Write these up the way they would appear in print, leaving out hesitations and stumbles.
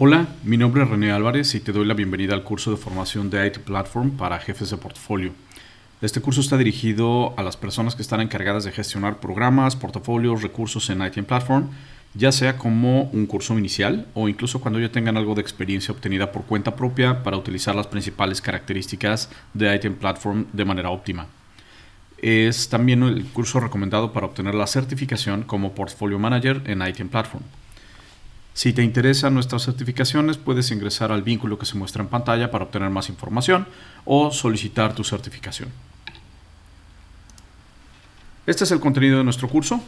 Hola, mi nombre es René Álvarez y te doy la bienvenida al curso de formación de IT Platform para jefes de portafolio. Este curso está dirigido a las personas que están encargadas de gestionar programas, portafolios, recursos en IT Platform, ya sea como un curso inicial o incluso cuando ya tengan algo de experiencia obtenida por cuenta propia para utilizar las principales características de IT Platform de manera óptima. Es también el curso recomendado para obtener la certificación como Portfolio Manager en IT Platform. Si te interesan nuestras certificaciones, puedes ingresar al vínculo que se muestra en pantalla para obtener más información o solicitar tu certificación. Este es el contenido de nuestro curso.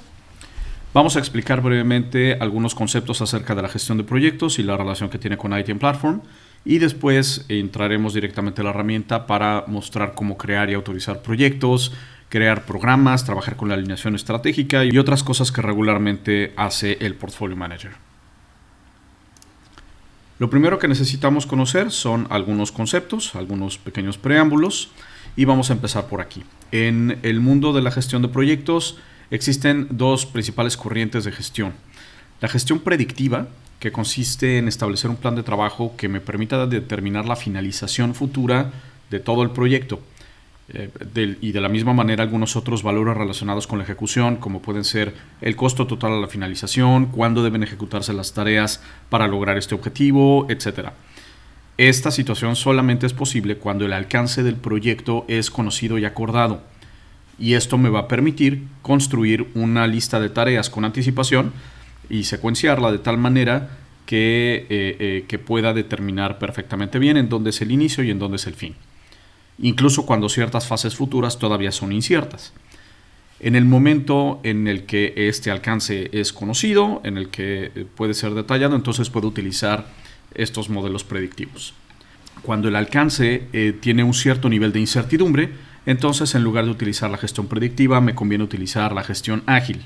Vamos a explicar brevemente algunos conceptos acerca de la gestión de proyectos y la relación que tiene con IT Platform, y después entraremos directamente a la herramienta para mostrar cómo crear y autorizar proyectos, crear programas, trabajar con la alineación estratégica y otras cosas que regularmente hace el Portfolio Manager. Lo primero que necesitamos conocer son algunos conceptos, algunos pequeños preámbulos, y vamos a empezar por aquí. En el mundo de la gestión de proyectos existen dos principales corrientes de gestión. La gestión predictiva, que consiste en establecer un plan de trabajo que me permita determinar la finalización futura de todo el proyecto. Y de la misma manera algunos otros valores relacionados con la ejecución, como pueden ser el costo total a la finalización, cuándo deben ejecutarse las tareas para lograr este objetivo, etc. Esta situación solamente es posible cuando el alcance del proyecto es conocido y acordado, y esto me va a permitir construir una lista de tareas con anticipación y secuenciarla de tal manera que pueda determinar perfectamente bien en dónde es el inicio y en dónde es el fin, incluso cuando ciertas fases futuras todavía son inciertas. En el momento en el que este alcance es conocido, en el que puede ser detallado, entonces puedo utilizar estos modelos predictivos. Cuando el alcance tiene un cierto nivel de incertidumbre, entonces en lugar de utilizar la gestión predictiva, me conviene utilizar la gestión ágil.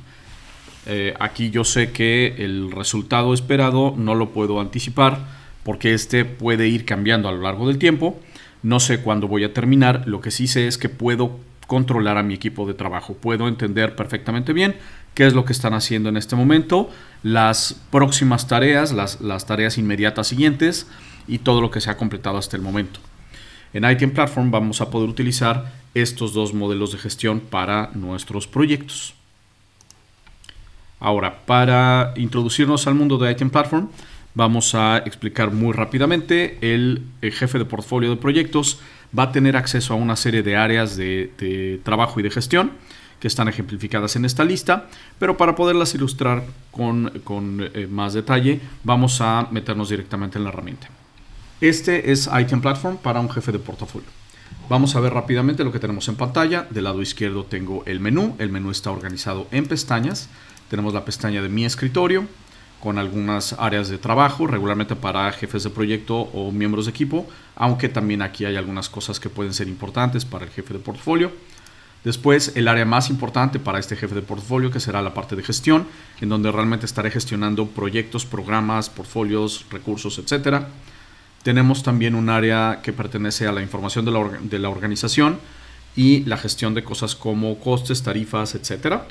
Aquí yo sé que el resultado esperado no lo puedo anticipar porque este puede ir cambiando a lo largo del tiempo. No sé cuándo voy a terminar, lo que sí sé es que puedo controlar a mi equipo de trabajo. Puedo entender perfectamente bien qué es lo que están haciendo en este momento, las próximas tareas, las tareas inmediatas siguientes y todo lo que se ha completado hasta el momento. En IT Platform vamos a poder utilizar estos dos modelos de gestión para nuestros proyectos. Ahora, para introducirnos al mundo de IT Platform, vamos a explicar muy rápidamente. El jefe de portfolio de proyectos va a tener acceso a una serie de áreas de trabajo y de gestión que están ejemplificadas en esta lista, pero para poderlas ilustrar con más detalle, vamos a meternos directamente en la herramienta. Este es IT Platform para un jefe de portafolio. Vamos a ver rápidamente lo que tenemos en pantalla. Del lado izquierdo tengo el menú. El menú está organizado en pestañas. Tenemos la pestaña de mi escritorio, con algunas áreas de trabajo, regularmente para jefes de proyecto o miembros de equipo, aunque también aquí hay algunas cosas que pueden ser importantes para el jefe de portafolio. Después, el área más importante para este jefe de portafolio, que será la parte de gestión, en donde realmente estaré gestionando proyectos, programas, portfolios, recursos, etc. Tenemos también un área que pertenece a la información de la organización y la gestión de cosas como costes, tarifas, etc.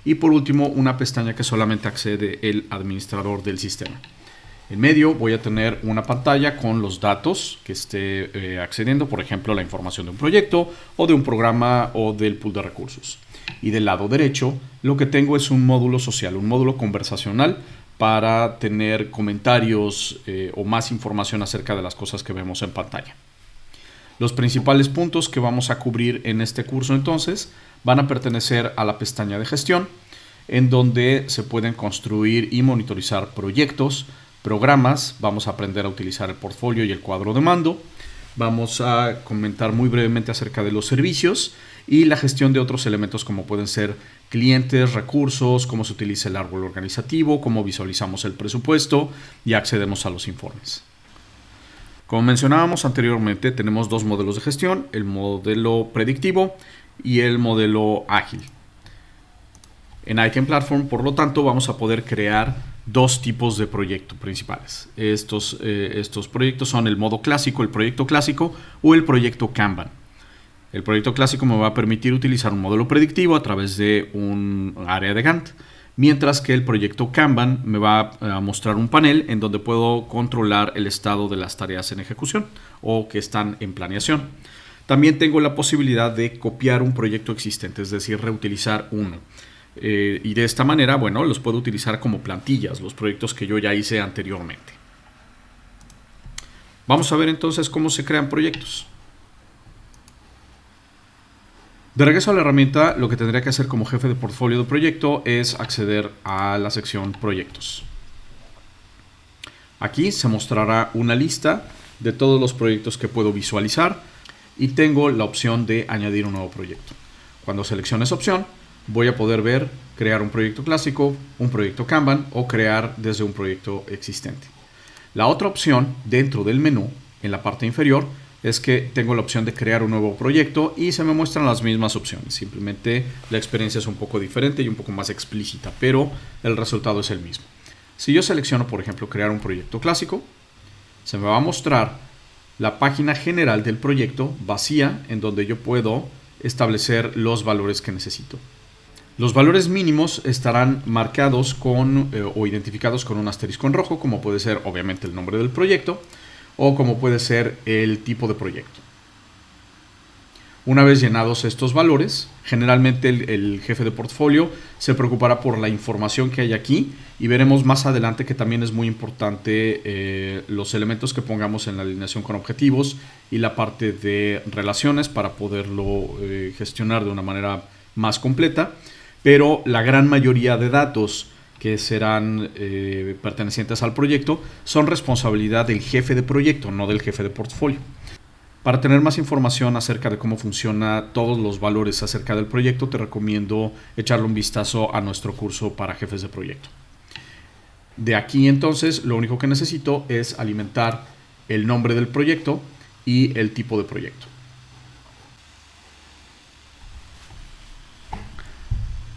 Y por último, una pestaña que solamente accede el administrador del sistema. En medio voy a tener una pantalla con los datos que esté accediendo, por ejemplo, la información de un proyecto o de un programa o del pool de recursos. Y del lado derecho lo que tengo es un módulo social, un módulo conversacional para tener comentarios o más información acerca de las cosas que vemos en pantalla. Los principales puntos que vamos a cubrir en este curso entonces van a pertenecer a la pestaña de gestión, en donde se pueden construir y monitorizar proyectos, programas. Vamos a aprender a utilizar el portfolio y el cuadro de mando. Vamos a comentar muy brevemente acerca de los servicios y la gestión de otros elementos como pueden ser clientes, recursos, cómo se utiliza el árbol organizativo, cómo visualizamos el presupuesto y accedemos a los informes. Como mencionábamos anteriormente, tenemos dos modelos de gestión, el modelo predictivo y el modelo ágil. En IT Platform, por lo tanto, vamos a poder crear dos tipos de proyectos principales. Estos proyectos son el modo clásico, el proyecto clásico o el proyecto Kanban. El proyecto clásico me va a permitir utilizar un modelo predictivo a través de un área de Gantt, mientras que el proyecto Kanban me va a mostrar un panel en donde puedo controlar el estado de las tareas en ejecución o que están en planeación. También tengo la posibilidad de copiar un proyecto existente, es decir, reutilizar uno. Y de esta manera, bueno, los puedo utilizar como plantillas, los proyectos que yo ya hice anteriormente. Vamos a ver entonces cómo se crean proyectos. De regreso a la herramienta, lo que tendría que hacer como jefe de portfolio de proyecto es acceder a la sección Proyectos. Aquí se mostrará una lista de todos los proyectos que puedo visualizar y tengo la opción de añadir un nuevo proyecto. Cuando seleccione esa opción, voy a poder ver crear un proyecto clásico, un proyecto Kanban o crear desde un proyecto existente. La otra opción dentro del menú, en la parte inferior, es que tengo la opción de crear un nuevo proyecto y se me muestran las mismas opciones. Simplemente la experiencia es un poco diferente y un poco más explícita, pero el resultado es el mismo. Si yo selecciono, por ejemplo, crear un proyecto clásico, se me va a mostrar la página general del proyecto vacía en donde yo puedo establecer los valores que necesito. Los valores mínimos estarán marcados o identificados con un asterisco en rojo, como puede ser obviamente el nombre del proyecto o como puede ser el tipo de proyecto. Una vez llenados estos valores, generalmente el jefe de portfolio se preocupará por la información que hay aquí y veremos más adelante que también es muy importante los elementos que pongamos en la alineación con objetivos y la parte de relaciones para poderlo gestionar de una manera más completa. Pero la gran mayoría de datos que serán pertenecientes al proyecto son responsabilidad del jefe de proyecto, no del jefe de portfolio. Para tener más información acerca de cómo funciona todos los valores acerca del proyecto, te recomiendo echarle un vistazo a nuestro curso para jefes de proyecto. De aquí entonces lo único que necesito es alimentar el nombre del proyecto y el tipo de proyecto.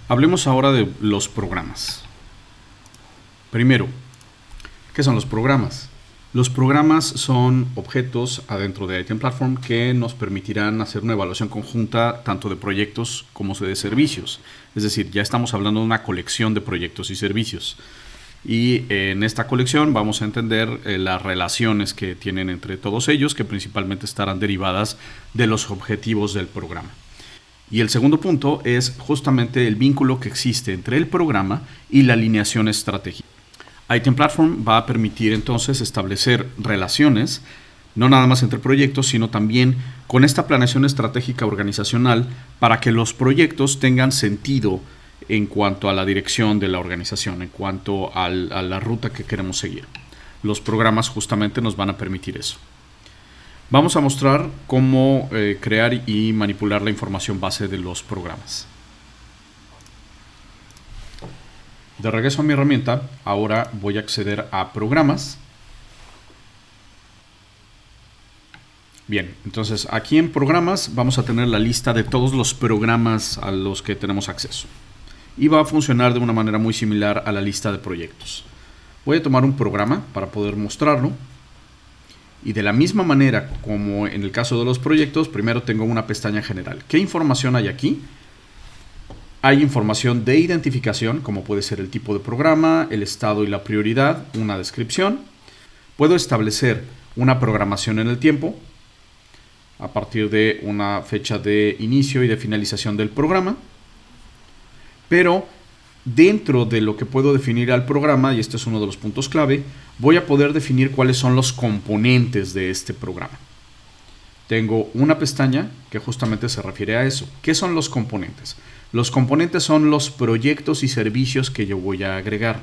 Hablemos ahora de los programas. Primero, ¿qué son los programas? Los programas son objetos adentro de Item Platform que nos permitirán hacer una evaluación conjunta tanto de proyectos como de servicios. Es decir, ya estamos hablando de una colección de proyectos y servicios. Y en esta colección vamos a entender las relaciones que tienen entre todos ellos, que principalmente estarán derivadas de los objetivos del programa. Y el segundo punto es justamente el vínculo que existe entre el programa y la alineación estratégica. Item Platform va a permitir entonces establecer relaciones, no nada más entre proyectos, sino también con esta planeación estratégica organizacional para que los proyectos tengan sentido en cuanto a la dirección de la organización, en cuanto a la ruta que queremos seguir. Los programas justamente nos van a permitir eso. Vamos a mostrar cómo crear y manipular la información base de los programas. De regreso a mi herramienta, ahora voy a acceder a programas. Bien, entonces aquí en programas vamos a tener la lista de todos los programas a los que tenemos acceso. Y va a funcionar de una manera muy similar a la lista de proyectos. Voy a tomar un programa para poder mostrarlo. Y de la misma manera como en el caso de los proyectos, primero tengo una pestaña general. ¿Qué información hay aquí? Hay información de identificación, como puede ser el tipo de programa, el estado y la prioridad, una descripción. Puedo establecer una programación en el tiempo a partir de una fecha de inicio y de finalización del programa. Pero dentro de lo que puedo definir al programa, y este es uno de los puntos clave, voy a poder definir cuáles son los componentes de este programa. Tengo una pestaña que justamente se refiere a eso. ¿Qué son los componentes? Los componentes son los proyectos y servicios que yo voy a agregar.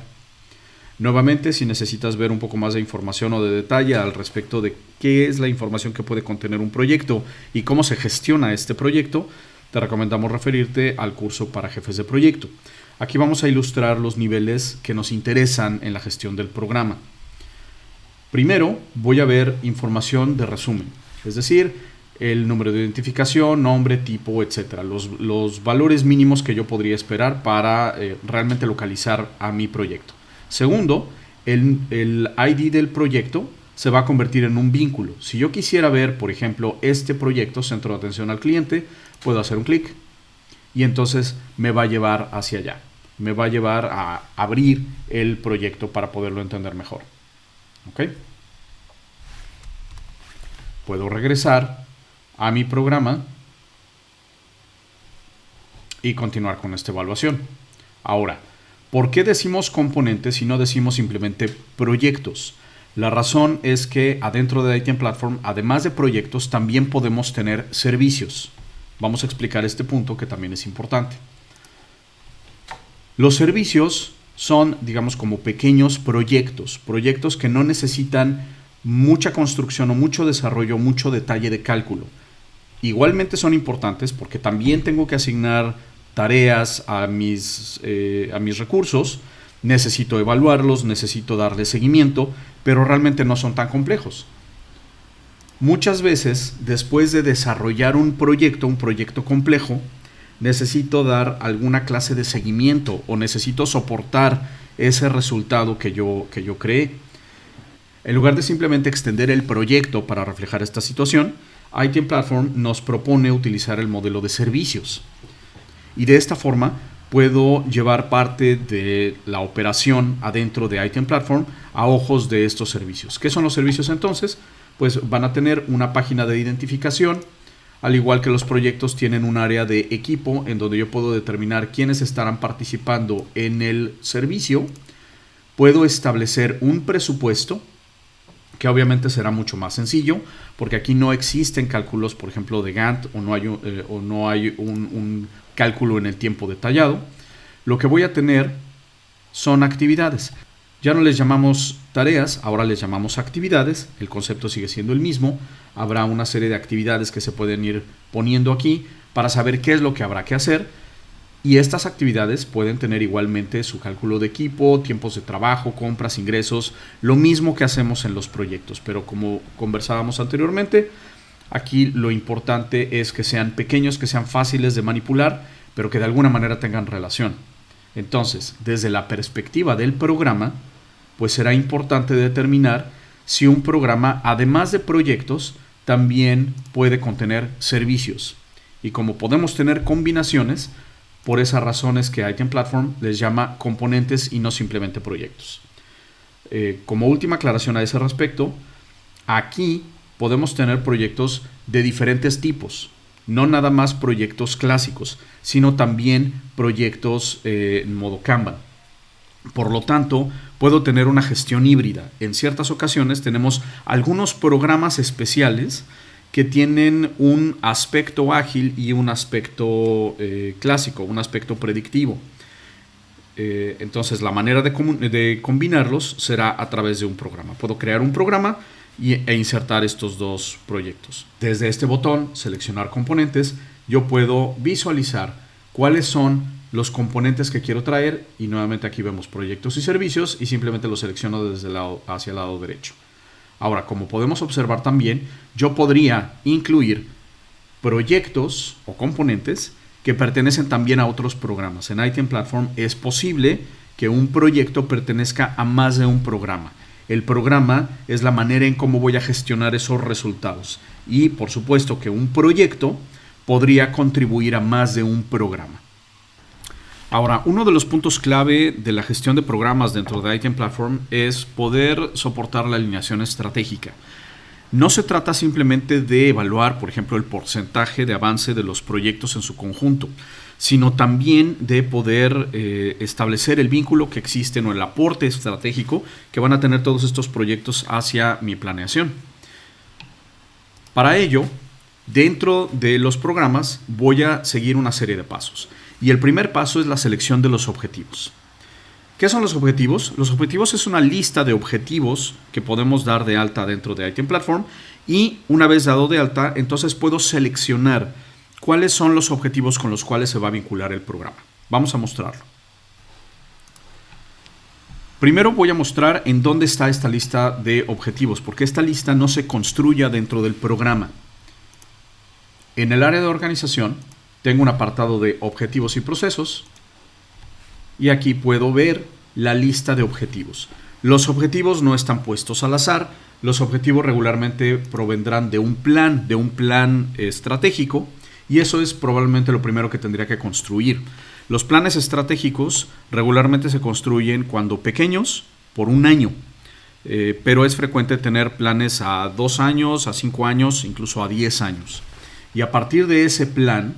Nuevamente, si necesitas ver un poco más de información o de detalle al respecto de qué es la información que puede contener un proyecto y cómo se gestiona este proyecto, te recomendamos referirte al curso para jefes de proyecto. Aquí vamos a ilustrar los niveles que nos interesan en la gestión del programa. Primero voy a ver información de resumen, es decir, el número de identificación, nombre, tipo, etc. Los valores mínimos que yo podría esperar para realmente localizar a mi proyecto. Segundo, el ID del proyecto se va a convertir en un vínculo. Si yo quisiera ver, por ejemplo, este proyecto, Centro de Atención al Cliente, puedo hacer un clic y entonces me va a llevar hacia allá. me va a llevar a abrir el proyecto para poderlo entender mejor. ¿Ok? Puedo regresar a mi programa y continuar con esta evaluación. Ahora, ¿por qué decimos componentes y no decimos simplemente proyectos? La razón es que adentro de ITM Platform, además de proyectos, también podemos tener servicios. Vamos a explicar este punto que también es importante. Los servicios son, digamos, como pequeños proyectos que no necesitan mucha construcción o mucho desarrollo, mucho detalle de cálculo. Igualmente son importantes porque también tengo que asignar tareas a mis recursos, necesito evaluarlos, necesito darle seguimiento, pero realmente no son tan complejos. Muchas veces, después de desarrollar un proyecto complejo, necesito dar alguna clase de seguimiento o necesito soportar ese resultado que yo creé. En lugar de simplemente extender el proyecto para reflejar esta situación, ITM Platform nos propone utilizar el modelo de servicios. Y de esta forma puedo llevar parte de la operación adentro de ITM Platform a ojos de estos servicios. ¿Qué son los servicios entonces? Pues van a tener una página de identificación, al igual que los proyectos tienen un área de equipo en donde yo puedo determinar quiénes estarán participando en el servicio. Puedo establecer un presupuesto, que obviamente será mucho más sencillo, porque aquí no existen cálculos, por ejemplo, de Gantt, o no hay un cálculo en el tiempo detallado. Lo que voy a tener son actividades. Ya no les llamamos tareas, ahora les llamamos actividades. El concepto sigue siendo el mismo. Habrá una serie de actividades que se pueden ir poniendo aquí para saber qué es lo que habrá que hacer. Y estas actividades pueden tener igualmente su cálculo de equipo, tiempos de trabajo, compras, ingresos, lo mismo que hacemos en los proyectos. Pero como conversábamos anteriormente, aquí lo importante es que sean pequeños, que sean fáciles de manipular, pero que de alguna manera tengan relación. Entonces, desde la perspectiva del programa, pues será importante determinar si un programa, además de proyectos, también puede contener servicios. Y como podemos tener combinaciones, por esas razones que ITM Platform les llama componentes y no simplemente proyectos. Como última aclaración a ese respecto, aquí podemos tener proyectos de diferentes tipos. No nada más proyectos clásicos, sino también proyectos en modo Kanban. Por lo tanto, puedo tener una gestión híbrida. En ciertas ocasiones tenemos algunos programas especiales que tienen un aspecto ágil y un aspecto clásico, un aspecto predictivo. Entonces, la manera de combinarlos será a través de un programa. Puedo crear un programa e insertar estos dos proyectos. Desde este botón, seleccionar componentes, yo puedo visualizar cuáles son los componentes que quiero traer y nuevamente aquí vemos proyectos y servicios y simplemente los selecciono desde el lado hacia el lado derecho. Ahora, como podemos observar también, yo podría incluir proyectos o componentes que pertenecen también a otros programas. En ITM Platform es posible que un proyecto pertenezca a más de un programa. El programa es la manera en cómo voy a gestionar esos resultados. Y por supuesto que un proyecto podría contribuir a más de un programa. Ahora, uno de los puntos clave de la gestión de programas dentro de ITM Platform es poder soportar la alineación estratégica. No se trata simplemente de evaluar, por ejemplo, el porcentaje de avance de los proyectos en su conjunto, sino también de poder establecer el vínculo que existe o el aporte estratégico que van a tener todos estos proyectos hacia mi planeación. Para ello, dentro de los programas voy a seguir una serie de pasos. Y el primer paso es la selección de los objetivos. ¿Qué son los objetivos? Los objetivos es una lista de objetivos que podemos dar de alta dentro de ITM Platform y una vez dado de alta, entonces puedo seleccionar cuáles son los objetivos con los cuales se va a vincular el programa. Vamos a mostrarlo. Primero voy a mostrar en dónde está esta lista de objetivos, porque esta lista no se construye dentro del programa. En el área de organización tengo un apartado de objetivos y procesos y aquí puedo ver la lista de objetivos. Los objetivos no están puestos al azar, los objetivos regularmente provendrán de un plan estratégico y eso es probablemente lo primero que tendría que construir. Los planes estratégicos regularmente se construyen cuando pequeños, por un año, pero es frecuente tener planes a 2 años, a 5 años, incluso a 10 años. Y a partir de ese plan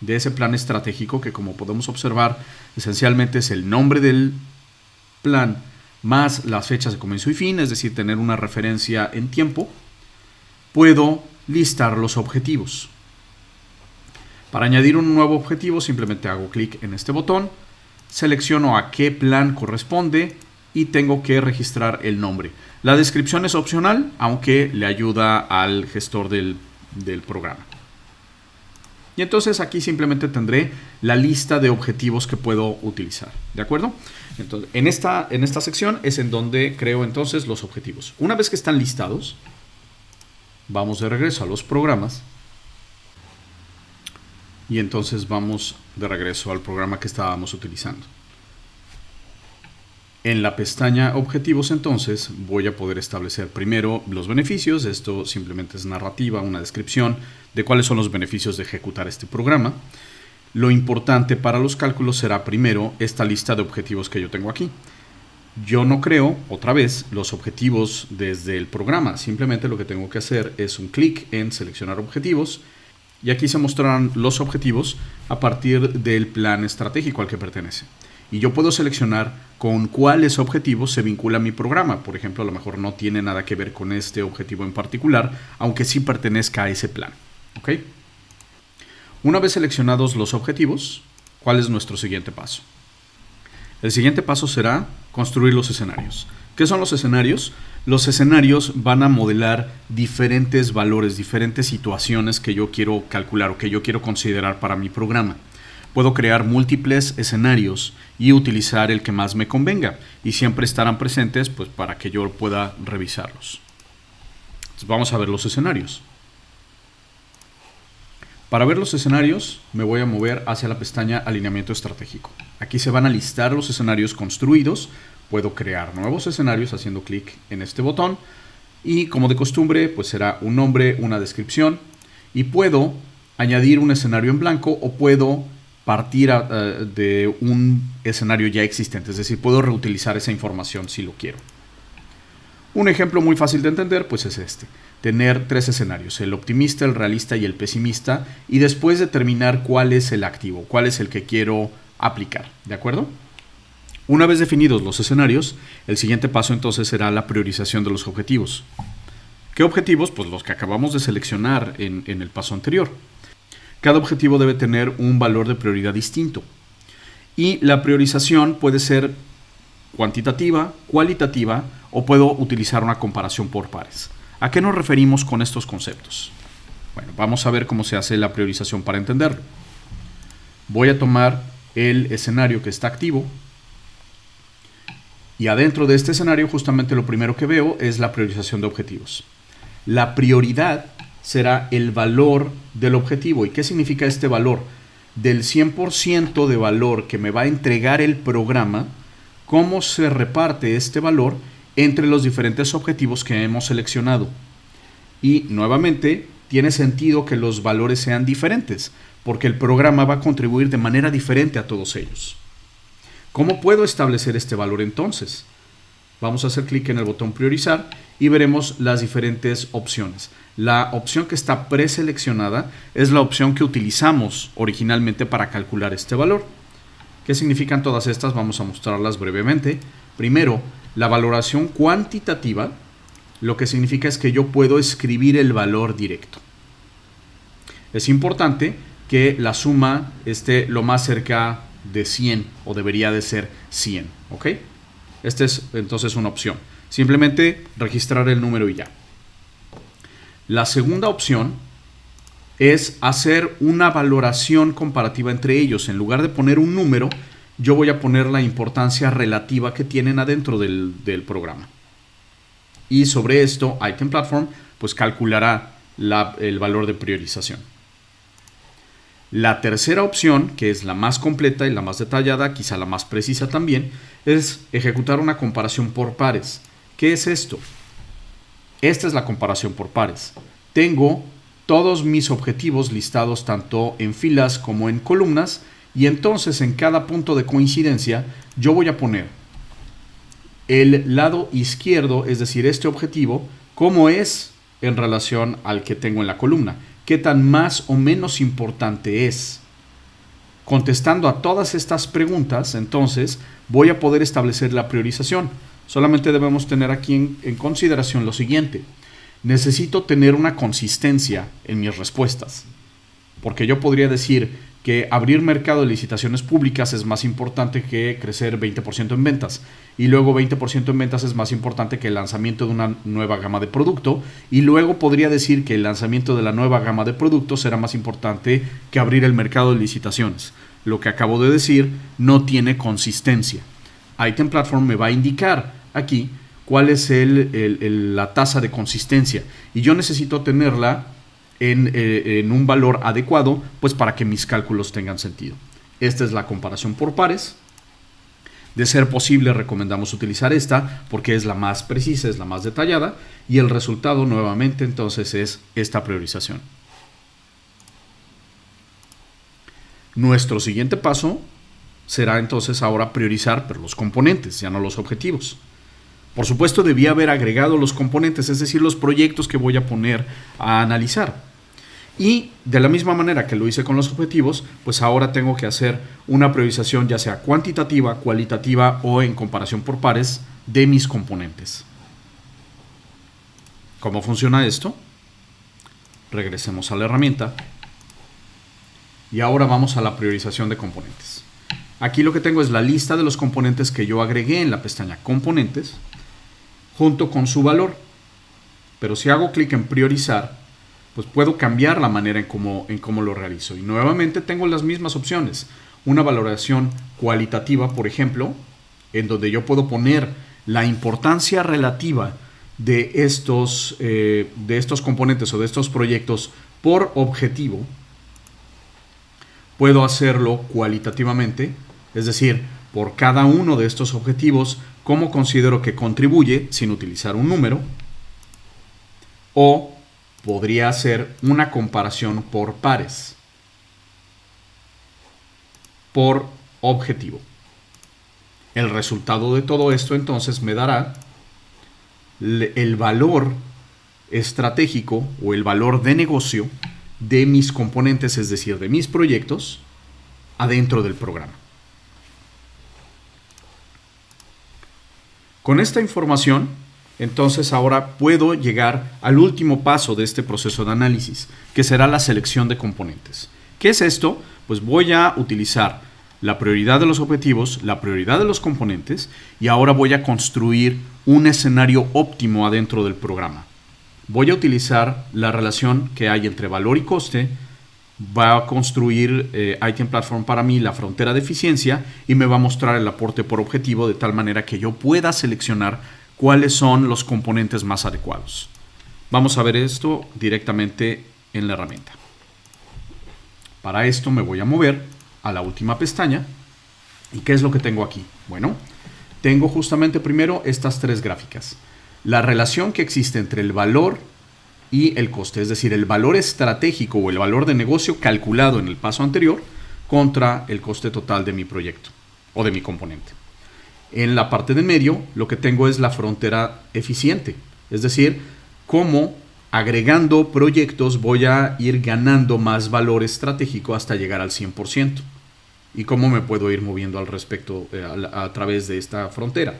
estratégico, que como podemos observar, esencialmente es el nombre del plan más las fechas de comienzo y fin, es decir, tener una referencia en tiempo, puedo listar los objetivos. Para añadir un nuevo objetivo, simplemente hago clic en este botón, selecciono a qué plan corresponde y tengo que registrar el nombre. La descripción es opcional, aunque le ayuda al gestor del programa. Y entonces aquí simplemente tendré la lista de objetivos que puedo utilizar. ¿De acuerdo? Entonces, en esta sección es en donde creo entonces los objetivos. Una vez que están listados, vamos de regreso a los programas. Y entonces vamos de regreso al programa que estábamos utilizando. En la pestaña Objetivos, entonces, voy a poder establecer primero los beneficios. Esto simplemente es narrativa, una descripción de cuáles son los beneficios de ejecutar este programa. Lo importante para los cálculos será primero esta lista de objetivos que yo tengo aquí. Yo no creo, otra vez, los objetivos desde el programa. Simplemente lo que tengo que hacer es un clic en seleccionar objetivos. Y aquí se mostrarán los objetivos a partir del plan estratégico al que pertenece. Y yo puedo seleccionar con cuáles objetivos se vincula mi programa. Por ejemplo, a lo mejor no tiene nada que ver con este objetivo en particular, aunque sí pertenezca a ese plan. ¿Ok? Una vez seleccionados los objetivos, ¿cuál es nuestro siguiente paso? El siguiente paso será construir los escenarios. ¿Qué son los escenarios? Los escenarios van a modelar diferentes valores, diferentes situaciones que yo quiero calcular o que yo quiero considerar para mi programa. Puedo crear múltiples escenarios y utilizar el que más me convenga, y siempre estarán presentes pues, para que yo pueda revisarlos. Entonces, vamos a ver los escenarios. Para ver los escenarios me voy a mover hacia la pestaña Alineamiento Estratégico. Aquí se van a listar los escenarios construidos. Puedo crear nuevos escenarios haciendo clic en este botón y, como de costumbre, pues será un nombre, una descripción, y puedo añadir un escenario en blanco o puedo partir de un escenario ya existente, es decir, puedo reutilizar esa información si lo quiero. Un ejemplo muy fácil de entender pues es este: tener 3 escenarios, el optimista, el realista y el pesimista, y después determinar cuál es el activo, cuál es el que quiero aplicar, ¿de acuerdo? Una vez definidos los escenarios, el siguiente paso entonces será la priorización de los objetivos. ¿Qué objetivos? Pues los que acabamos de seleccionar en el paso anterior. Cada objetivo debe tener un valor de prioridad distinto. Y la priorización puede ser cuantitativa, cualitativa, o puedo utilizar una comparación por pares. ¿A qué nos referimos con estos conceptos? Bueno, vamos a ver cómo se hace la priorización para entenderlo. Voy a tomar el escenario que está activo. Y adentro de este escenario justamente lo primero que veo es la priorización de objetivos. La prioridad será el valor del objetivo. ¿Y qué significa este valor? Del 100% de valor que me va a entregar el programa, cómo se reparte este valor entre los diferentes objetivos que hemos seleccionado. Y nuevamente tiene sentido que los valores sean diferentes, porque el programa va a contribuir de manera diferente a todos ellos. ¿Cómo puedo establecer este valor entonces? Vamos a hacer clic en el botón priorizar y veremos las diferentes opciones. La opción que está preseleccionada es la opción que utilizamos originalmente para calcular este valor. ¿Qué significan todas estas? Vamos a mostrarlas brevemente. Primero, la valoración cuantitativa, lo que significa es que yo puedo escribir el valor directo. Es importante que la suma esté lo más cerca de 100 o debería de ser 100, ¿ok? Esta es entonces una opción. Simplemente registrar el número y ya. La segunda opción es hacer una valoración comparativa entre ellos. En lugar de poner un número, yo voy a poner la importancia relativa que tienen adentro del programa. Y sobre esto, Item Platform pues calculará el valor de priorización. La tercera opción, que es la más completa y la más detallada, quizá la más precisa también, es ejecutar una comparación por pares. ¿Qué es esto? Esta es la comparación por pares. Tengo todos mis objetivos listados tanto en filas como en columnas Y entonces en cada punto de coincidencia yo voy a poner el lado izquierdo, es decir, este objetivo, cómo es en relación al que tengo en la columna. ¿Qué tan más o menos importante es? Contestando a todas estas preguntas, entonces voy a poder establecer la priorización. Solamente debemos tener aquí en consideración lo siguiente. Necesito tener una consistencia en mis respuestas. Porque yo podría decir que abrir mercado de licitaciones públicas es más importante que crecer 20% en ventas. Y luego 20% en ventas es más importante que el lanzamiento de una nueva gama de producto. Y luego podría decir que el lanzamiento de la nueva gama de productos será más importante que abrir el mercado de licitaciones. Lo que acabo de decir no tiene consistencia. Item Platform me va a indicar aquí cuál es la tasa de consistencia. Y yo necesito tenerla en un valor adecuado, pues para que mis cálculos tengan sentido. Esta es la comparación por pares. De ser posible, recomendamos utilizar esta porque es la más precisa, es la más detallada, y el resultado nuevamente entonces es esta priorización. Nuestro siguiente paso será entonces ahora priorizar, pero los componentes, ya no los objetivos. Por supuesto, debía haber agregado los componentes, es decir, los proyectos que voy a poner a analizar. Y de la misma manera que lo hice con los objetivos, pues ahora tengo que hacer una priorización ya sea cuantitativa, cualitativa o en comparación por pares de mis componentes. ¿Cómo funciona esto? Regresemos a la herramienta. Y ahora vamos a la priorización de componentes. Aquí lo que tengo es la lista de los componentes que yo agregué en la pestaña Componentes, junto con su valor. Pero si hago clic en priorizar, pues puedo cambiar la manera en cómo lo realizo. Y nuevamente tengo las mismas opciones. Una valoración cualitativa, por ejemplo, en donde yo puedo poner la importancia relativa de estos componentes o de estos proyectos por objetivo. Puedo hacerlo cualitativamente, es decir, por cada uno de estos objetivos, cómo considero que contribuye sin utilizar un número, o podría hacer una comparación por pares, por objetivo. El resultado de todo esto entonces me dará el valor estratégico o el valor de negocio de mis componentes, es decir, de mis proyectos, adentro del programa. Con esta información, entonces ahora puedo llegar al último paso de este proceso de análisis, que será la selección de componentes. ¿Qué es esto? Pues voy a utilizar la prioridad de los objetivos, la prioridad de los componentes, y ahora voy a construir un escenario óptimo adentro del programa. Voy a utilizar la relación que hay entre valor y coste, va a construir Item Platform para mí la frontera de eficiencia y me va a mostrar el aporte por objetivo de tal manera que yo pueda seleccionar cuáles son los componentes más adecuados. Vamos a ver esto directamente en la herramienta. Para esto me voy a mover a la última pestaña. ¿Y qué es lo que tengo aquí? Bueno, tengo justamente primero estas tres gráficas. La relación que existe entre el valor y el coste, es decir, el valor estratégico o el valor de negocio calculado en el paso anterior contra el coste total de mi proyecto o de mi componente. En la parte de medio lo que tengo es la frontera eficiente, es decir, cómo agregando proyectos voy a ir ganando más valor estratégico hasta llegar al 100% y cómo me puedo ir moviendo al respecto a través de esta frontera.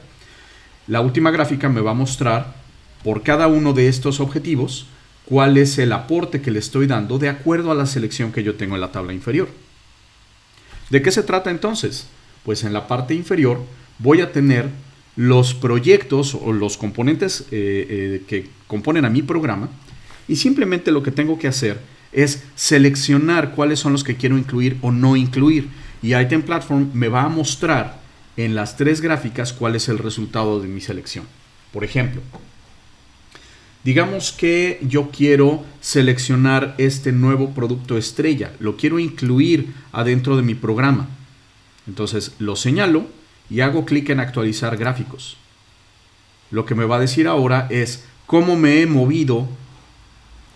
La última gráfica me va a mostrar por cada uno de estos objetivos cuál es el aporte que le estoy dando de acuerdo a la selección que yo tengo en la tabla inferior. ¿De qué se trata entonces? Pues en la parte inferior voy a tener los proyectos o los componentes que componen a mi programa y simplemente lo que tengo que hacer es seleccionar cuáles son los que quiero incluir o no incluir. Y Item Platform me va a mostrar en las tres gráficas cuál es el resultado de mi selección. Por ejemplo, digamos que yo quiero seleccionar este nuevo producto estrella, lo quiero incluir adentro de mi programa. Entonces lo señalo y hago clic en actualizar gráficos. Lo que me va a decir ahora es cómo me he movido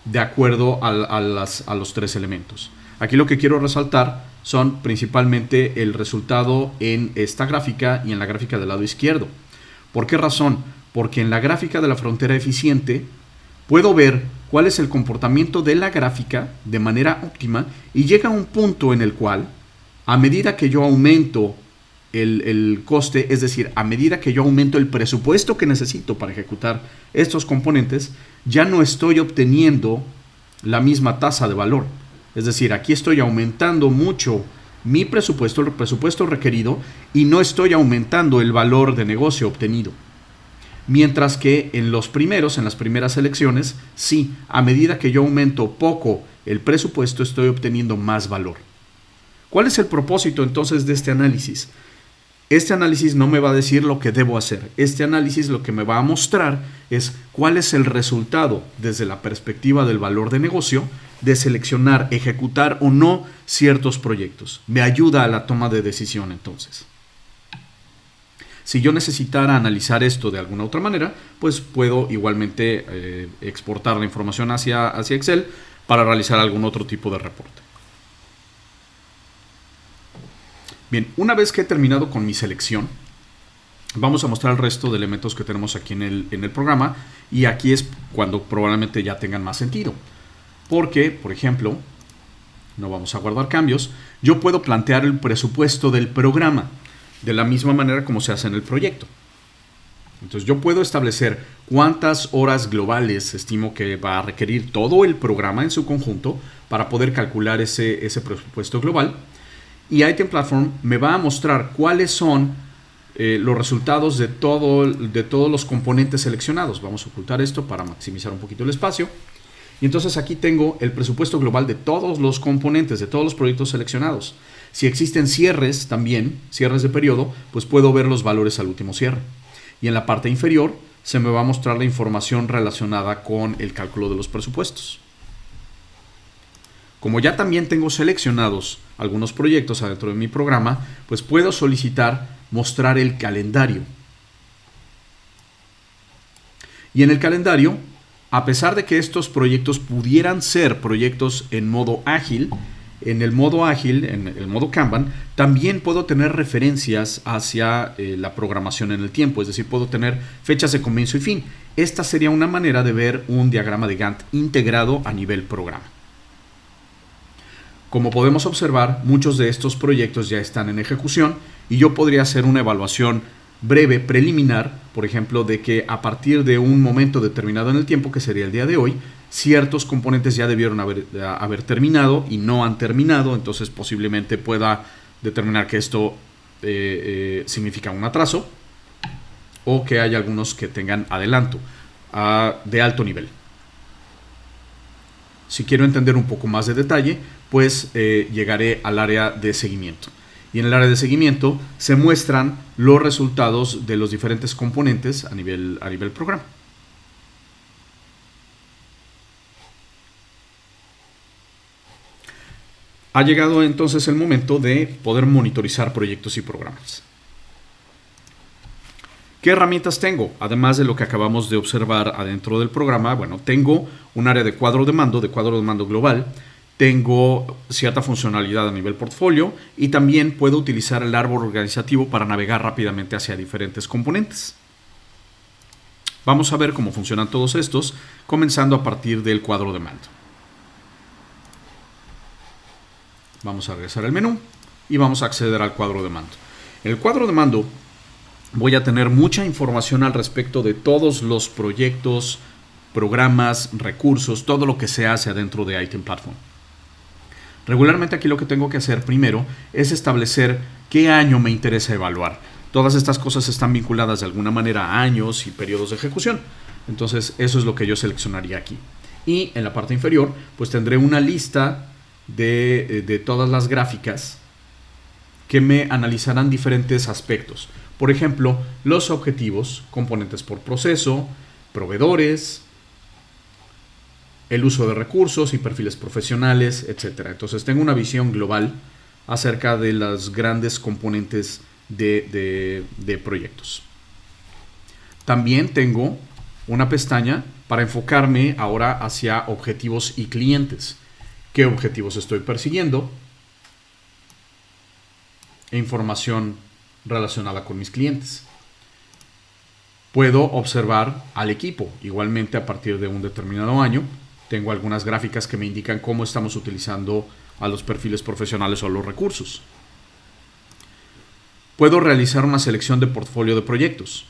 de acuerdo a los tres elementos. Aquí lo que quiero resaltar son principalmente el resultado en esta gráfica y en la gráfica del lado izquierdo. ¿Por qué razón? Porque en la gráfica de la frontera eficiente puedo ver cuál es el comportamiento de la gráfica de manera óptima y llega a un punto en el cual, a medida que yo aumento el coste, es decir, a medida que yo aumento el presupuesto que necesito para ejecutar estos componentes, ya no estoy obteniendo la misma tasa de valor. Es decir, aquí estoy aumentando mucho mi presupuesto, el presupuesto requerido, y no estoy aumentando el valor de negocio obtenido. Mientras que en las primeras selecciones, sí, a medida que yo aumento poco el presupuesto, estoy obteniendo más valor. ¿Cuál es el propósito entonces de este análisis? Este análisis no me va a decir lo que debo hacer. Este análisis lo que me va a mostrar es cuál es el resultado desde la perspectiva del valor de negocio de seleccionar, ejecutar o no ciertos proyectos. Me ayuda a la toma de decisión entonces. Si yo necesitara analizar esto de alguna otra manera, pues puedo igualmente exportar la información hacia Excel para realizar algún otro tipo de reporte. Bien, una vez que he terminado con mi selección, vamos a mostrar el resto de elementos que tenemos aquí en el programa, y aquí es cuando probablemente ya tengan más sentido. Porque, por ejemplo, no vamos a guardar cambios, yo puedo plantear el presupuesto del programa de la misma manera como se hace en el proyecto. Entonces yo puedo establecer cuántas horas globales estimo que va a requerir todo el programa en su conjunto para poder calcular ese presupuesto global. Y Item Platform me va a mostrar cuáles son los resultados de todos los componentes seleccionados. Vamos a ocultar esto para maximizar un poquito el espacio. Y entonces aquí tengo el presupuesto global de todos los componentes, de todos los proyectos seleccionados. Si existen cierres también, cierres de periodo, pues puedo ver los valores al último cierre. Y en la parte inferior se me va a mostrar la información relacionada con el cálculo de los presupuestos. Como ya también tengo seleccionados algunos proyectos adentro de mi programa, pues puedo solicitar mostrar el calendario. Y en el calendario, a pesar de que estos proyectos pudieran ser proyectos en modo ágil, en el modo Kanban, también puedo tener referencias hacia la programación en el tiempo, es decir, puedo tener fechas de comienzo y fin. Esta sería una manera de ver un diagrama de Gantt integrado a nivel programa. Como podemos observar, muchos de estos proyectos ya están en ejecución y yo podría hacer una evaluación breve, preliminar, por ejemplo, de que a partir de un momento determinado en el tiempo, que sería el día de hoy, ciertos componentes ya debieron haber terminado y no han terminado, entonces posiblemente pueda determinar que esto significa un atraso o que hay algunos que tengan adelanto de alto nivel. Si quiero entender un poco más de detalle, pues llegaré al área de seguimiento. Y en el área de seguimiento se muestran los resultados de los diferentes componentes a nivel programa. Ha llegado entonces el momento de poder monitorizar proyectos y programas. ¿Qué herramientas tengo? Además de lo que acabamos de observar adentro del programa, bueno, tengo un área de cuadro de mando global, tengo cierta funcionalidad a nivel portfolio y también puedo utilizar el árbol organizativo para navegar rápidamente hacia diferentes componentes. Vamos a ver cómo funcionan todos estos, comenzando a partir del cuadro de mando. Vamos a regresar al menú y vamos a acceder al cuadro de mando. En el cuadro de mando voy a tener mucha información al respecto de todos los proyectos, programas, recursos, todo lo que se hace adentro de Item Platform. Regularmente aquí lo que tengo que hacer primero es establecer qué año me interesa evaluar. Todas estas cosas están vinculadas de alguna manera a años y periodos de ejecución. Entonces eso es lo que yo seleccionaría aquí. Y en la parte inferior pues tendré una lista de todas las gráficas que me analizarán diferentes aspectos. Por ejemplo, los objetivos, componentes por proceso, proveedores, el uso de recursos y perfiles profesionales, etc. Entonces tengo una visión global acerca de las grandes componentes de proyectos. También tengo una pestaña para enfocarme ahora hacia objetivos y clientes. ¿Qué objetivos estoy persiguiendo? e información relacionada con mis clientes. Puedo observar al equipo. Igualmente, a partir de un determinado año, tengo algunas gráficas que me indican cómo estamos utilizando a los perfiles profesionales o a los recursos. Puedo realizar una selección de portfolio de proyectos.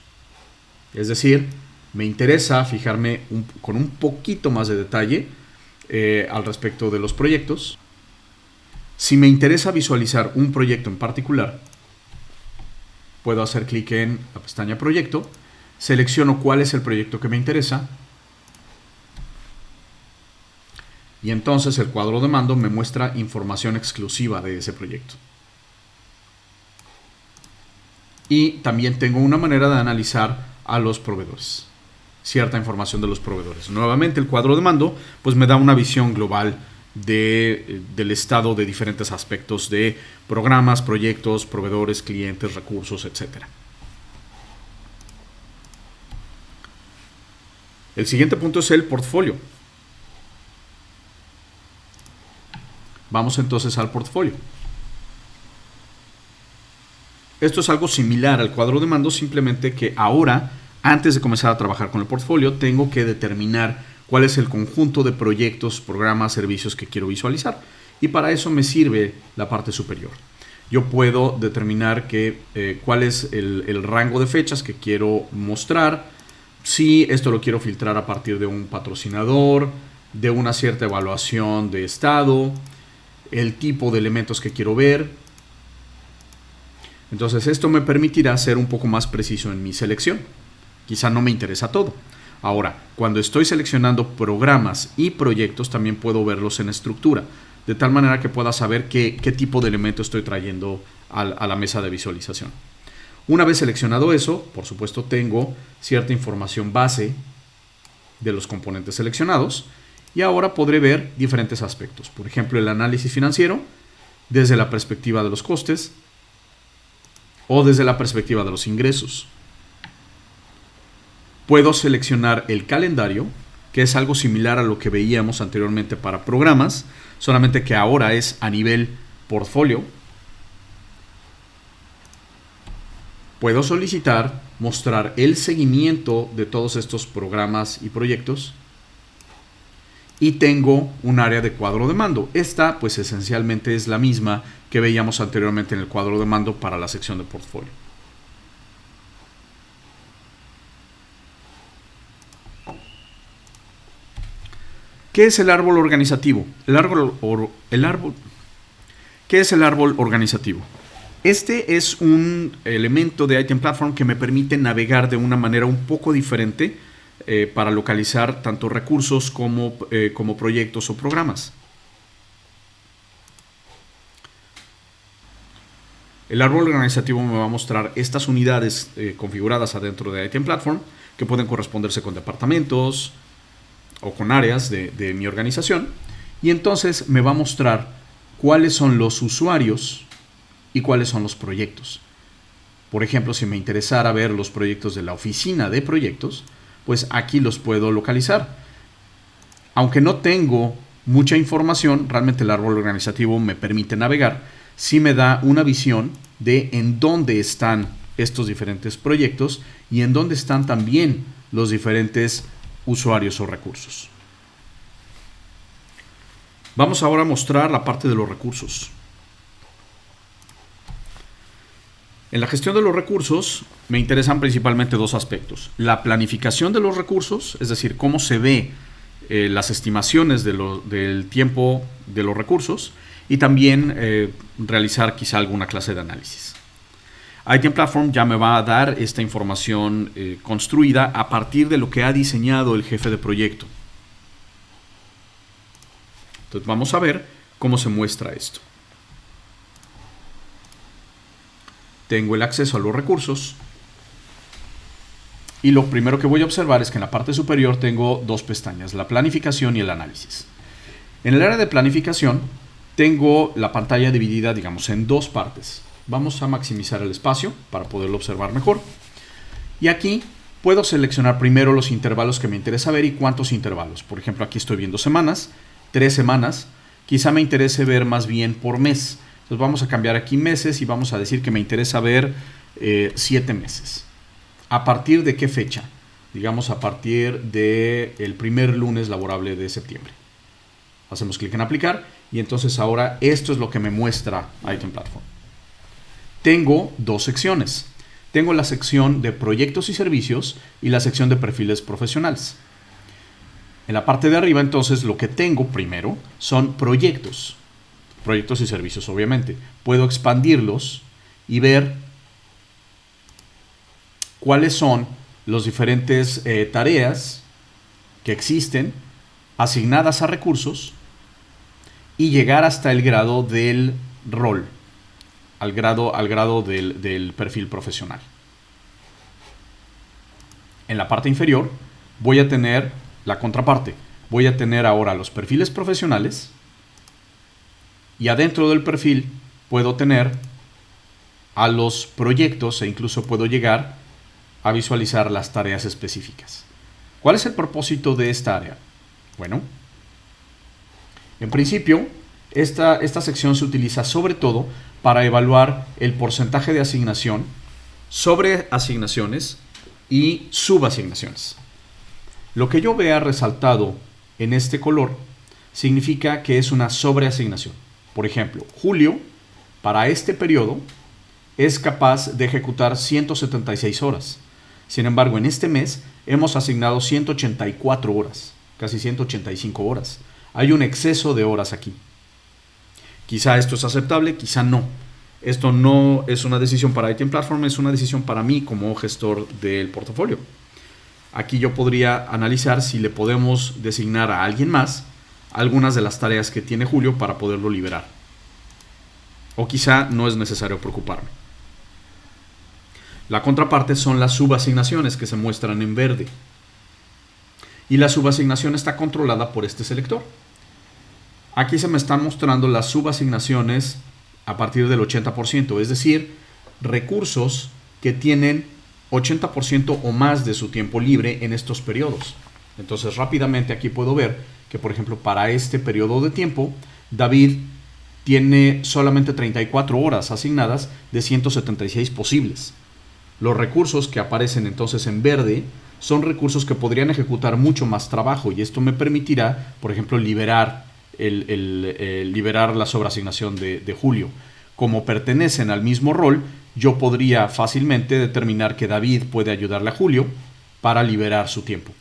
Es decir, me interesa fijarme con un poquito más de detalle al respecto de los proyectos. Si me interesa visualizar un proyecto en particular, puedo hacer clic en la pestaña Proyecto, selecciono cuál es el proyecto que me interesa y entonces el cuadro de mando me muestra información exclusiva de ese proyecto. Y también tengo una manera de analizar a los proveedores, cierta información de los proveedores. Nuevamente el cuadro de mando pues me da una visión global del estado de diferentes aspectos de programas, proyectos, proveedores, clientes, recursos, etc. El siguiente punto es el portfolio. Vamos entonces al portfolio. Esto es algo similar al cuadro de mando, simplemente que ahora, antes de comenzar a trabajar con el portfolio, tengo que determinar cuál es el conjunto de proyectos, programas, servicios que quiero visualizar. Y para eso me sirve la parte superior. Yo puedo determinar cuál es el rango de fechas que quiero mostrar, si esto lo quiero filtrar a partir de un patrocinador, de una cierta evaluación de estado, el tipo de elementos que quiero ver. Entonces esto me permitirá ser un poco más preciso en mi selección. Quizá no me interesa todo. Ahora, cuando estoy seleccionando programas y proyectos, también puedo verlos en estructura, de tal manera que pueda saber qué tipo de elemento estoy trayendo a la mesa de visualización. Una vez seleccionado eso, por supuesto tengo cierta información base de los componentes seleccionados y ahora podré ver diferentes aspectos. Por ejemplo, el análisis financiero desde la perspectiva de los costes o desde la perspectiva de los ingresos. Puedo seleccionar el calendario, que es algo similar a lo que veíamos anteriormente para programas, solamente que ahora es a nivel portfolio. Puedo solicitar mostrar el seguimiento de todos estos programas y proyectos. Y tengo un área de cuadro de mando. Esta, pues esencialmente es la misma que veíamos anteriormente en el cuadro de mando para la sección de portfolio. ¿Qué es el árbol organizativo? ¿Qué es el árbol organizativo? Este es un elemento de Item Platform que me permite navegar de una manera un poco diferente para localizar tanto recursos como proyectos o programas. El árbol organizativo me va a mostrar estas unidades configuradas adentro de Item Platform que pueden corresponderse con departamentos o con áreas de mi organización, y entonces me va a mostrar cuáles son los usuarios y cuáles son los proyectos. Por ejemplo, si me interesara ver los proyectos de la oficina de proyectos, pues aquí los puedo localizar. Aunque no tengo mucha información, realmente el árbol organizativo me permite navegar, sí me da una visión de en dónde están estos diferentes proyectos y en dónde están también los diferentes usuarios o recursos. Vamos ahora a mostrar la parte de los recursos. En la gestión de los recursos me interesan principalmente dos aspectos. La planificación de los recursos, es decir, cómo se ve las estimaciones del tiempo de los recursos, y también realizar quizá alguna clase de análisis. Item Platform ya me va a dar esta información construida a partir de lo que ha diseñado el jefe de proyecto. Entonces vamos a ver cómo se muestra esto. Tengo el acceso a los recursos y lo primero que voy a observar es que en la parte superior tengo dos pestañas, la planificación y el análisis. En el área de planificación tengo la pantalla dividida, digamos, en dos partes. Vamos a maximizar el espacio para poderlo observar mejor. Y aquí puedo seleccionar primero los intervalos que me interesa ver y cuántos intervalos. Por ejemplo, aquí estoy viendo semanas, 3 semanas. Quizá me interese ver más bien por mes. Entonces vamos a cambiar aquí meses y vamos a decir que me interesa ver 7 meses. ¿A partir de qué fecha? Digamos a partir del primer lunes laborable de septiembre. Hacemos clic en aplicar y entonces ahora esto es lo que me muestra Item Platform. Tengo dos secciones. Tengo la sección de proyectos y servicios y la sección de perfiles profesionales. En la parte de arriba entonces lo que tengo primero son proyectos y servicios obviamente. Puedo expandirlos y ver cuáles son las diferentes tareas que existen asignadas a recursos y llegar hasta el grado del rol, al grado del perfil profesional. En la parte inferior voy a tener la contraparte. Voy a tener ahora los perfiles profesionales y adentro del perfil puedo tener a los proyectos e incluso puedo llegar a visualizar las tareas específicas. ¿Cuál es el propósito de esta área? Bueno, en principio, esta sección se utiliza sobre todo para evaluar el porcentaje de asignación, sobre asignaciones y subasignaciones. Lo que yo vea resaltado en este color significa que es una sobreasignación. Por ejemplo, Julio, para este periodo, es capaz de ejecutar 176 horas. Sin embargo, en este mes hemos asignado 184 horas, casi 185 horas. Hay un exceso de horas aquí. Quizá esto es aceptable, quizá no. Esto no es una decisión para Item Platform, es una decisión para mí como gestor del portafolio. Aquí yo podría analizar si le podemos designar a alguien más algunas de las tareas que tiene Julio para poderlo liberar. O quizá no es necesario preocuparme. La contraparte son las subasignaciones que se muestran en verde. Y la subasignación está controlada por este selector. Aquí se me están mostrando las subasignaciones a partir del 80%, es decir, recursos que tienen 80% o más de su tiempo libre en estos periodos. Entonces rápidamente aquí puedo ver que, por ejemplo, para este periodo de tiempo, David tiene solamente 34 horas asignadas de 176 posibles. Los recursos que aparecen entonces en verde son recursos que podrían ejecutar mucho más trabajo y esto me permitirá, por ejemplo, liberar la sobreasignación de Julio. Como pertenecen al mismo rol, yo podría fácilmente determinar que David puede ayudarle a Julio para liberar su tiempo.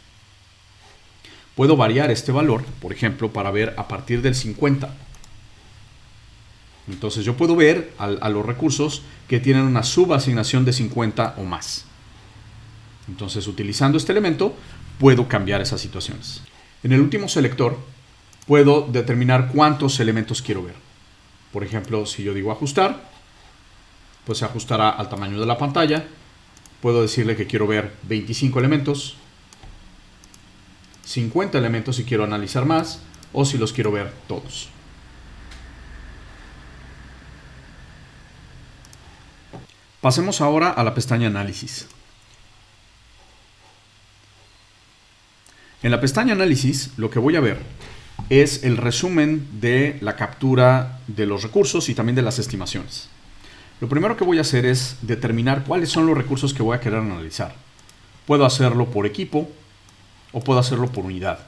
Puedo variar este valor, por ejemplo, para ver a partir del 50. Entonces yo puedo ver a los recursos que tienen una subasignación de 50 o más. Entonces, utilizando este elemento, puedo cambiar esas situaciones. En el último selector, puedo determinar cuántos elementos quiero ver. Por ejemplo, si yo digo ajustar, pues se ajustará al tamaño de la pantalla. Puedo decirle que quiero ver 25 elementos, 50 elementos si quiero analizar más, o si los quiero ver todos. Pasemos ahora a la pestaña Análisis. En la pestaña Análisis, lo que voy a ver es el resumen de la captura de los recursos y también de las estimaciones. Lo primero que voy a hacer es determinar cuáles son los recursos que voy a querer analizar. Puedo hacerlo por equipo o puedo hacerlo por unidad.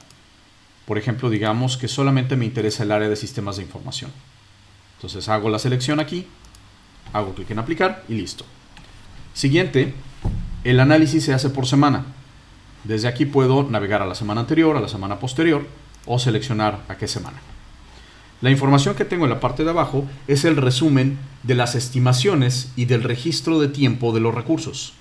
Por ejemplo, digamos que solamente me interesa el área de sistemas de información. Entonces hago la selección aquí, hago clic en aplicar y listo. Siguiente, el análisis se hace por semana. Desde aquí puedo navegar a la semana anterior, a la semana posterior o seleccionar a qué semana. La información que tengo en la parte de abajo es el resumen de las estimaciones y del registro de tiempo de los recursos.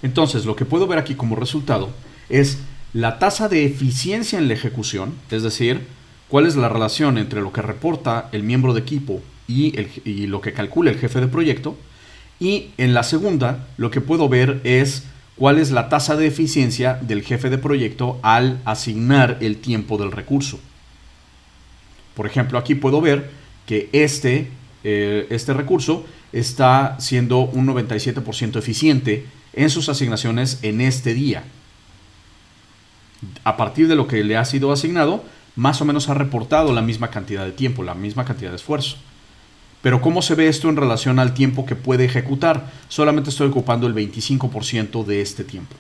Entonces, lo que puedo ver aquí como resultado es la tasa de eficiencia en la ejecución, es decir, cuál es la relación entre lo que reporta el miembro de equipo y lo que calcula el jefe de proyecto. Y en la segunda, lo que puedo ver es cuál es la tasa de eficiencia del jefe de proyecto al asignar el tiempo del recurso. Por ejemplo, aquí puedo ver que este recurso está siendo un 97% eficiente en sus asignaciones en este día. A partir de lo que le ha sido asignado, más o menos ha reportado la misma cantidad de tiempo, la misma cantidad de esfuerzo. Pero ¿cómo se ve esto en relación al tiempo que puede ejecutar? Solamente estoy ocupando el 25% de este tiempo.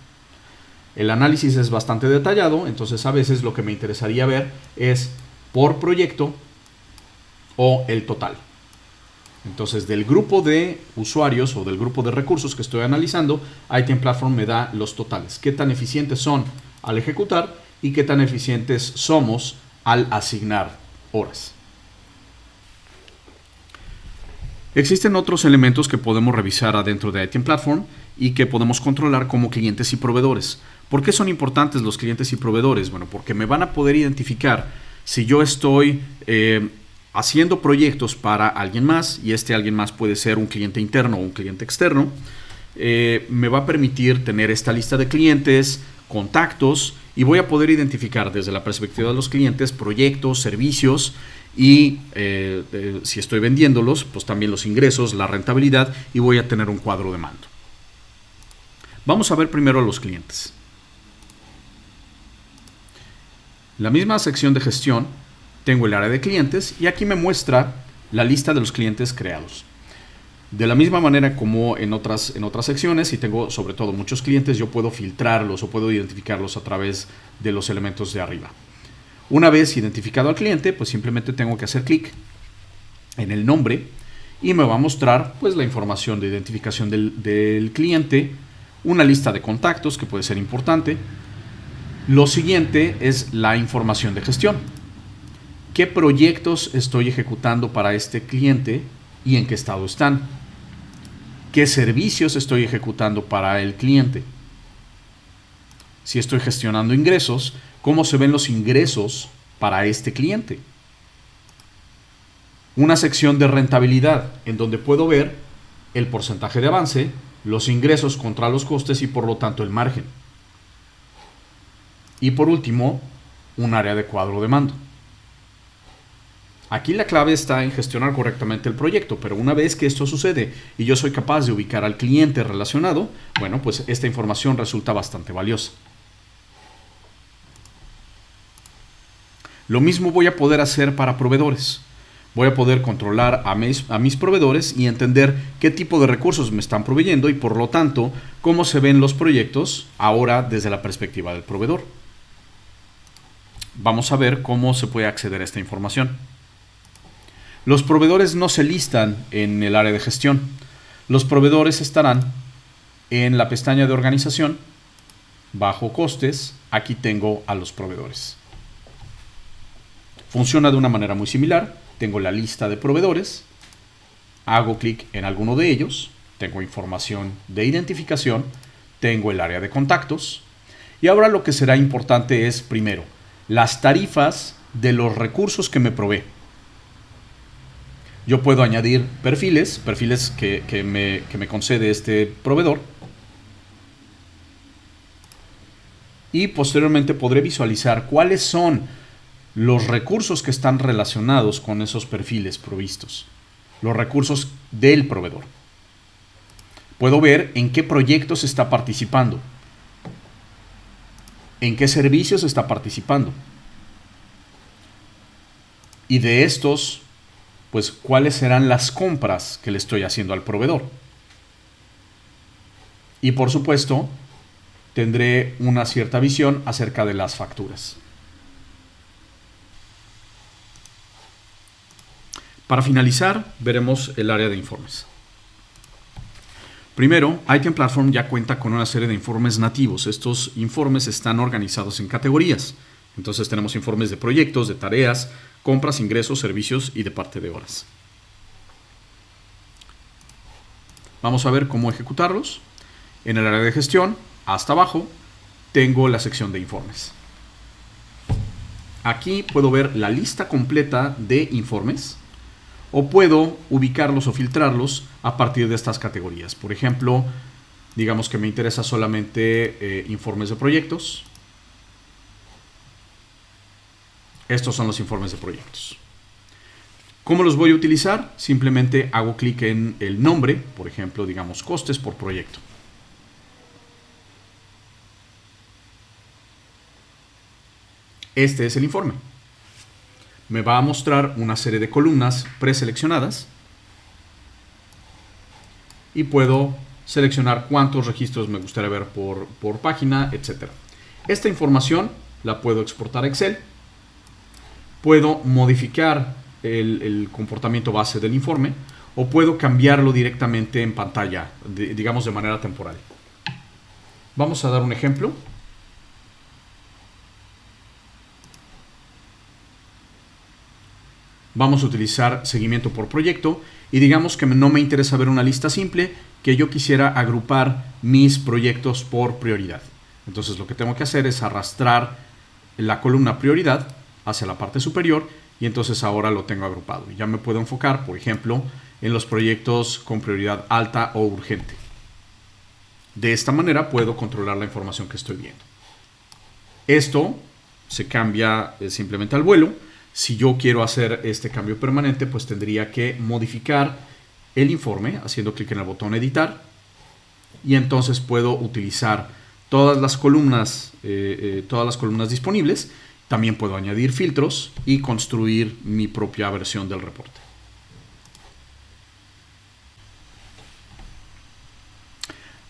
El análisis es bastante detallado, entonces a veces lo que me interesaría ver es por proyecto o el total. Entonces, del grupo de usuarios o del grupo de recursos que estoy analizando, iTem Platform me da los totales. Qué tan eficientes son al ejecutar y qué tan eficientes somos al asignar horas. Existen otros elementos que podemos revisar adentro de iTem Platform y que podemos controlar como clientes y proveedores. ¿Por qué son importantes los clientes y proveedores? Bueno, porque me van a poder identificar si yo estoy haciendo proyectos para alguien más, y este alguien más puede ser un cliente interno o un cliente externo. Me va a permitir tener esta lista de clientes, contactos, y voy a poder identificar desde la perspectiva de los clientes proyectos, servicios y si estoy vendiéndolos, pues también los ingresos, la rentabilidad, y voy a tener un cuadro de mando. Vamos a ver primero a los clientes. La misma sección de gestión, tengo el área de clientes y aquí me muestra la lista de los clientes creados. De la misma manera como en otras secciones, si tengo sobre todo muchos clientes, yo puedo filtrarlos o puedo identificarlos a través de los elementos de arriba. Una vez identificado al cliente, pues simplemente tengo que hacer clic en el nombre y me va a mostrar pues la información de identificación del cliente, una lista de contactos que puede ser importante. Lo siguiente es la información de gestión. ¿Qué proyectos estoy ejecutando para este cliente y en qué estado están? ¿Qué servicios estoy ejecutando para el cliente? Si estoy gestionando ingresos, ¿cómo se ven los ingresos para este cliente? Una sección de rentabilidad en donde puedo ver el porcentaje de avance, los ingresos contra los costes y por lo tanto el margen. Y por último, un área de cuadro de mando. Aquí la clave está en gestionar correctamente el proyecto, pero una vez que esto sucede y yo soy capaz de ubicar al cliente relacionado, bueno, pues esta información resulta bastante valiosa. Lo mismo voy a poder hacer para proveedores. Voy a poder controlar a mis proveedores y entender qué tipo de recursos me están proveyendo y por lo tanto cómo se ven los proyectos ahora desde la perspectiva del proveedor. Vamos a ver cómo se puede acceder a esta información. Los proveedores no se listan en el área de gestión. Los proveedores estarán en la pestaña de organización, bajo costes. Aquí tengo a los proveedores. Funciona de una manera muy similar. Tengo la lista de proveedores, hago clic en alguno de ellos, tengo información de identificación, tengo el área de contactos y ahora lo que será importante es primero las tarifas de los recursos que me provee. Yo puedo añadir perfiles que me concede este proveedor y posteriormente podré visualizar cuáles son los recursos que están relacionados con esos perfiles provistos, los recursos del proveedor. Puedo ver en qué proyectos está participando, en qué servicios está participando y de estos, pues cuáles serán las compras que le estoy haciendo al proveedor. Y por supuesto, tendré una cierta visión acerca de las facturas. Para finalizar, veremos el área de informes. Primero, iTem Platform ya cuenta con una serie de informes nativos. Estos informes están organizados en categorías. Entonces tenemos informes de proyectos, de tareas, compras, ingresos, servicios y de parte de horas. Vamos a ver cómo ejecutarlos. En el área de gestión, hasta abajo, tengo la sección de informes. Aquí puedo ver la lista completa de informes o puedo ubicarlos o filtrarlos a partir de estas categorías. Por ejemplo, digamos que me interesa solamente informes de proyectos. Estos son los informes de proyectos. ¿Cómo los voy a utilizar? Simplemente hago clic en el nombre, por ejemplo, digamos costes por proyecto. Este es el informe. me va a mostrar una serie de columnas preseleccionadas y puedo seleccionar cuántos registros me gustaría ver por página, etc. Esta información la puedo exportar a Excel. Puedo modificar el comportamiento base del informe o puedo cambiarlo directamente en pantalla, digamos de manera temporal. Vamos a dar un ejemplo. Vamos a utilizar seguimiento por proyecto y digamos que no me interesa ver una lista simple, que yo quisiera agrupar mis proyectos por prioridad. Entonces lo que tengo que hacer es arrastrar la columna prioridad hacia la parte superior y entonces ahora lo tengo agrupado. Ya me puedo enfocar, por ejemplo, en los proyectos con prioridad alta o urgente. De esta manera puedo controlar la información que estoy viendo. Esto se cambia simplemente al vuelo. Si yo quiero hacer este cambio permanente, pues tendría que modificar el informe haciendo clic en el botón editar y entonces puedo utilizar todas las columnas disponibles. También puedo añadir filtros y construir mi propia versión del reporte.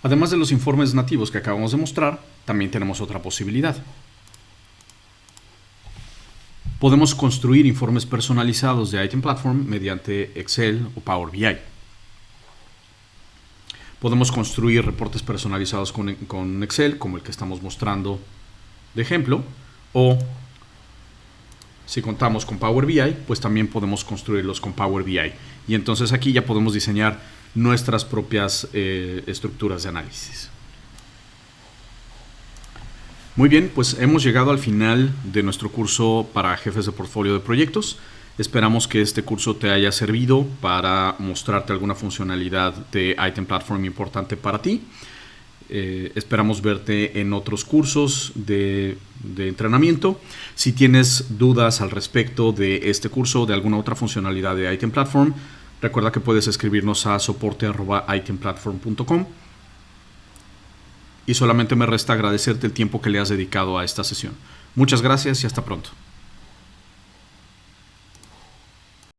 Además de los informes nativos que acabamos de mostrar, también tenemos otra posibilidad. Podemos construir informes personalizados de Item Platform mediante Excel o Power BI. Podemos construir reportes personalizados con Excel, como el que estamos mostrando de ejemplo, o si contamos con Power BI, pues también podemos construirlos con Power BI. Y entonces aquí ya podemos diseñar nuestras propias estructuras de análisis. Muy bien, pues hemos llegado al final de nuestro curso para jefes de portfolio de proyectos. Esperamos que este curso te haya servido para mostrarte alguna funcionalidad de Item Platform importante para ti. Esperamos verte en otros cursos de entrenamiento. Si tienes dudas al respecto de este curso o de alguna otra funcionalidad de Item Platform, recuerda que puedes escribirnos a soporte@itemplatform.com. Y solamente me resta agradecerte el tiempo que le has dedicado a esta sesión. Muchas gracias y hasta pronto.